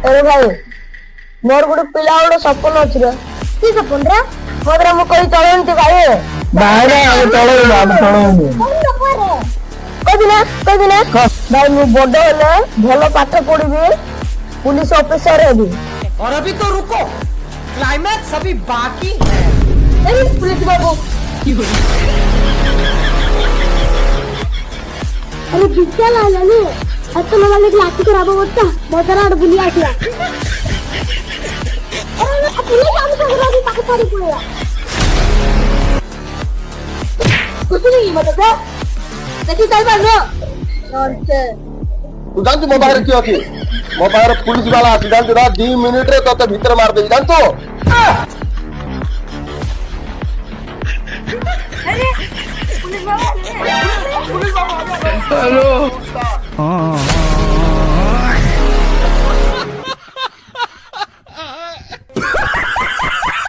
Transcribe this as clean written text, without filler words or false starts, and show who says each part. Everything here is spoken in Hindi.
Speaker 1: अरे भाई मोर गुड पिला गुड सपन अछि रे की सपन रे मोदरा मु कोई तळंती भाई
Speaker 2: बाहर आ तळे बाबू तळे
Speaker 1: कदिना भाई मु बड़ हेले भलो पाठ पढिबी पुलिस ऑफिसर हेबी।
Speaker 3: और अभी तो रुको, क्लाइमैक्स अभी बाकी है।
Speaker 1: अरे पुलिस बाबू अरे बिस्सा लालू अत मला लाठी खराब होता मोदरा आड बुली आसिया अरे पुलिस काम कर अभी पाक सारी पळेला कुछ नहीं मतलब देखि चल बाबू नॉनसेंस
Speaker 2: तू जानती मो बाहर क्यों थी मो बाहर पुलिस वाला आसी जानती ना 2 मिनिट रे तो भीतर मार दे जानतो।
Speaker 1: अरे पुलिस बाबू
Speaker 2: हेलो हां